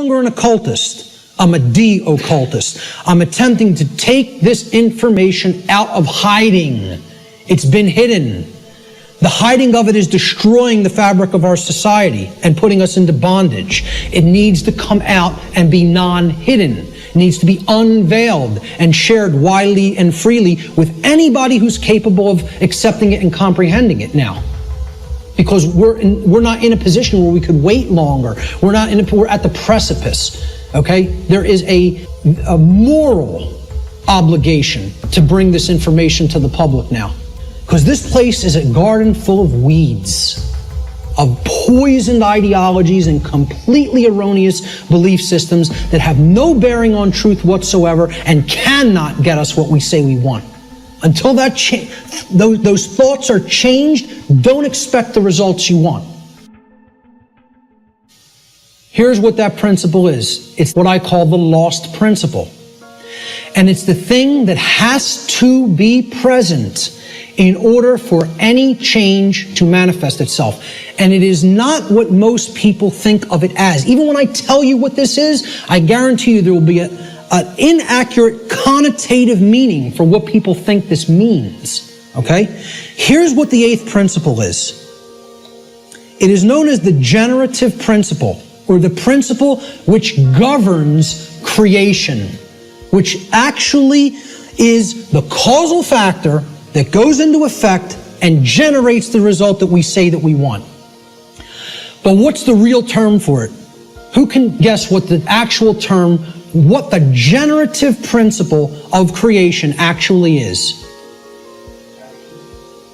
longer an occultist. I'm a de-occultist. I'm attempting to take this information out of hiding. It's been hidden. The hiding of it is destroying the fabric of our society and putting us into bondage. It needs to come out and be non-hidden. It needs to be unveiled and shared widely and freely with anybody who's capable of accepting it and comprehending it now. Because we're not in a position where we could wait longer. We're at the precipice, okay? There is a moral obligation to bring this information to the public now. Because this place is a garden full of weeds, of poisoned ideologies and completely erroneous belief systems that have no bearing on truth whatsoever and cannot get us what we say we want. Until those thoughts are changed, don't expect the results you want. Here's what that principle is. It's what I call the lost principle. And it's the thing that has to be present in order for any change to manifest itself. And it is not what most people think of it as. Even when I tell you what this is, I guarantee you there will be an inaccurate connotative meaning for what people think this means, okay? Here's what the eighth principle is. It is known as the generative principle, or the principle which governs creation, which actually is the causal factor that goes into effect and generates the result that we say that we want. But what's the real term for it? Who can guess what the actual term, what the generative principle of creation actually is?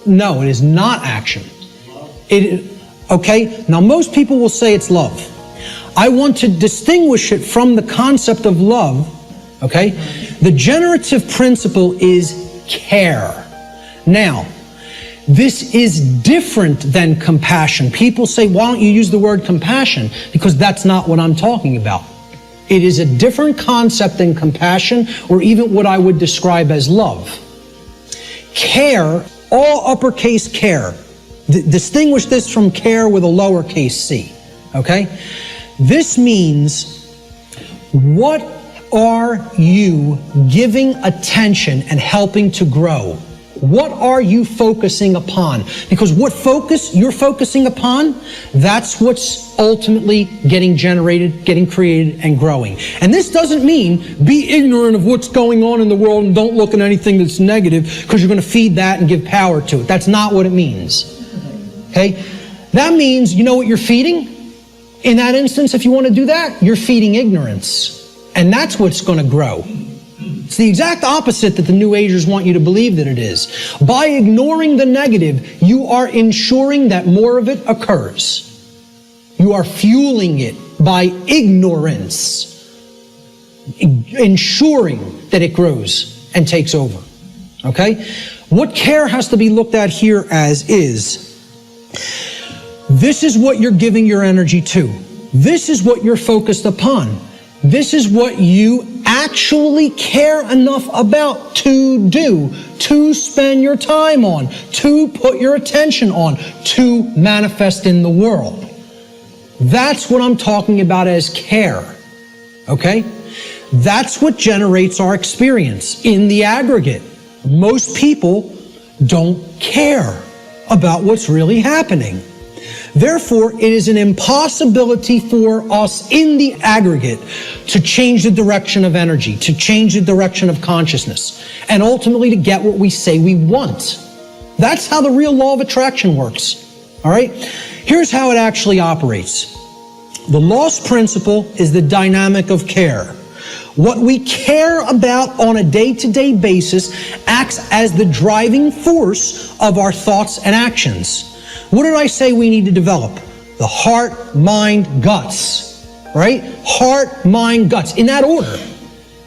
No, it is not action. Okay, now most people will say it's love. I want to distinguish it from the concept of love, okay? The generative principle is care. Now, this is different than compassion. People say, why don't you use the word compassion? Because that's not what I'm talking about. It is a different concept than compassion, or even what I would describe as love. Care, all uppercase care. Distinguish this from care with a lowercase c, okay? This means, what are you giving attention and helping to grow? What are you focusing upon? Because what you're focusing upon, that's what's ultimately getting generated, getting created, and growing. And this doesn't mean be ignorant of what's going on in the world and don't look at anything that's negative because you're going to feed that and give power to it. That's not what it means. Okay? That means, you know what you're feeding? In that instance, if you want to do that, you're feeding ignorance. And that's what's going to grow. It's the exact opposite that the New Agers want you to believe that it is. By ignoring the negative, you are ensuring that more of it occurs. You are fueling it by ignorance, ensuring that it grows and takes over. Okay? What care has to be looked at here as is, this is what you're giving your energy to. This is what you're focused upon. This is what you actually care enough about to do, to spend your time on, to put your attention on, to manifest in the world. That's what I'm talking about as care, okay? That's what generates our experience in the aggregate. Most people don't care about what's really happening. Therefore, it is an impossibility for us in the aggregate to change the direction of energy, to change the direction of consciousness, and ultimately to get what we say we want. That's how the real law of attraction works. All right? Here's how it actually operates. The lost principle is the dynamic of care. What we care about on a day-to-day basis acts as the driving force of our thoughts and actions. What did I say we need to develop? The heart, mind, guts, right? Heart, mind, guts, in that order.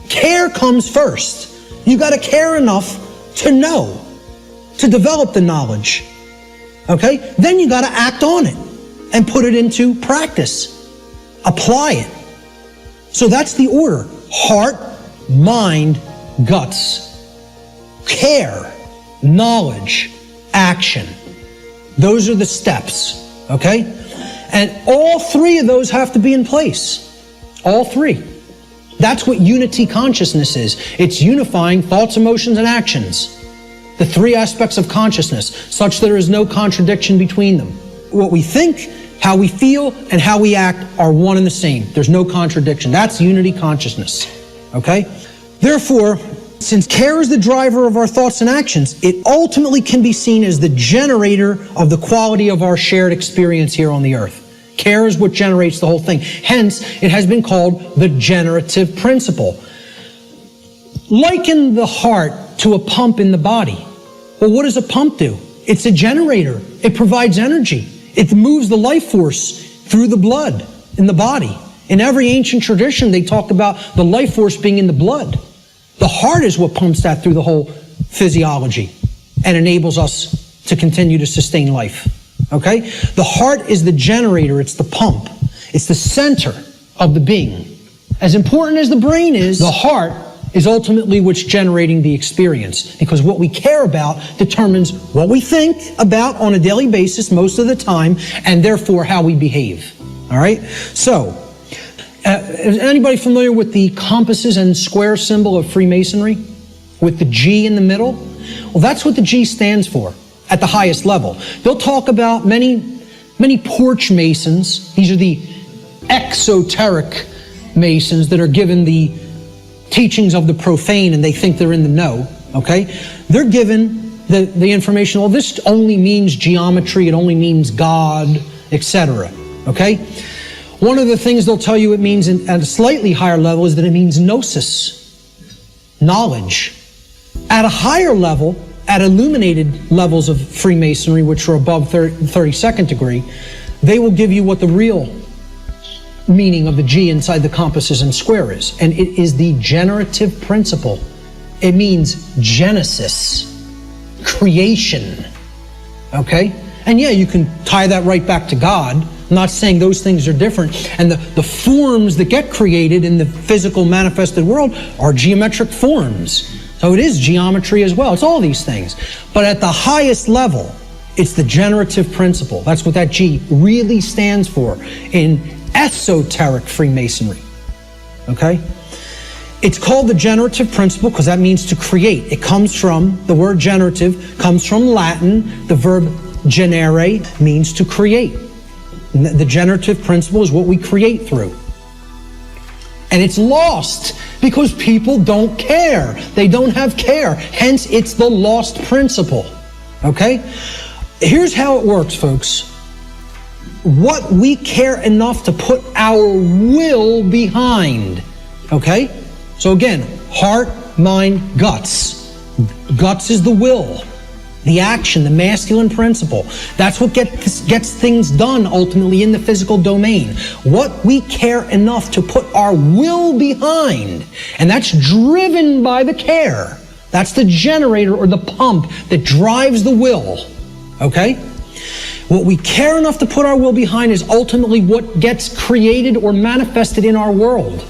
Care comes first. You got to care enough to know, to develop the knowledge, okay? Then you got to act on it and put it into practice. Apply it. So that's the order. Heart, mind, guts. Care, knowledge, action. Those are the steps, okay? And all three of those have to be in place. All three. That's what unity consciousness is. It's unifying thoughts, emotions, and actions. The three aspects of consciousness, such that there is no contradiction between them. What we think, how we feel, and how we act are one and the same. There's no contradiction. That's unity consciousness. Okay? Therefore, since care is the driver of our thoughts and actions, it ultimately can be seen as the generator of the quality of our shared experience here on the earth. Care is what generates the whole thing. Hence, it has been called the generative principle. Liken the heart to a pump in the body. Well, what does a pump do? It's a generator. It provides energy. It moves the life force through the blood in the body. In every ancient tradition, they talk about the life force being in the blood. The heart is what pumps that through the whole physiology and enables us to continue to sustain life. Okay? The heart is the generator. It's the pump. It's the center of the being. As important as the brain is, the heart is ultimately what's generating the experience, because what we care about determines what we think about on a daily basis most of the time, and therefore how we behave. All right? So, is anybody familiar with the compasses and square symbol of Freemasonry? With the G in the middle? Well, that's what the G stands for at the highest level. They'll talk about many porch masons. These are the exoteric masons that are given the teachings of the profane and they think they're in the know, okay? They're given the information, well, this only means geometry, it only means God, etc., okay? One of the things they'll tell you it means at a slightly higher level is that it means gnosis, knowledge. At a higher level, at illuminated levels of Freemasonry, which are above 32nd degree, they will give you what the real meaning of the G inside the compasses and square is. And it is the generative principle. It means genesis, creation, okay? And yeah, you can tie that right back to God. I'm not saying those things are different. And the forms that get created in the physical manifested world are geometric forms. So it is geometry as well. It's all these things. But at the highest level, it's the generative principle. That's what that G really stands for in esoteric Freemasonry. Okay? It's called the generative principle because that means to create. It comes from, the word generative comes from Latin. The verb generare means to create. The generative principle is what we create through. And it's lost because people don't care. They don't have care. Hence, it's the lost principle. Okay? Here's how it works, folks. What we care enough to put our will behind. Okay? So again, heart, mind, guts. Guts is the will, the action, the masculine principle. That's what gets things done ultimately in the physical domain. What we care enough to put our will behind, and that's driven by the care. That's the generator or the pump that drives the will. Okay? What we care enough to put our will behind is ultimately what gets created or manifested in our world.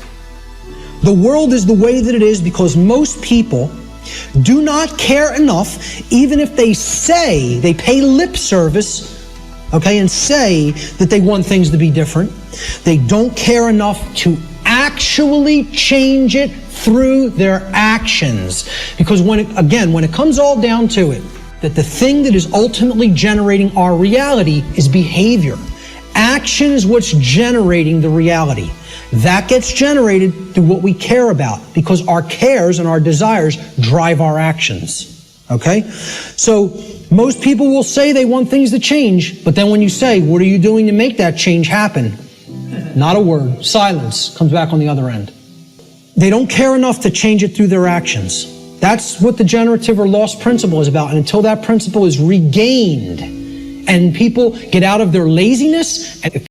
The world is the way that it is because most people do not care enough, even if they say, they pay lip service, okay, and say that they want things to be different. They don't care enough to actually change it through their actions. Because when it comes all down to it, that the thing that is ultimately generating our reality is behavior. Action is what's generating the reality. That gets generated through what we care about because our cares and our desires drive our actions. Okay? So most people will say they want things to change, but then when you say, what are you doing to make that change happen? Not a word. Silence comes back on the other end. They don't care enough to change it through their actions. That's what the generative or lost principle is about. And until that principle is regained and people get out of their laziness and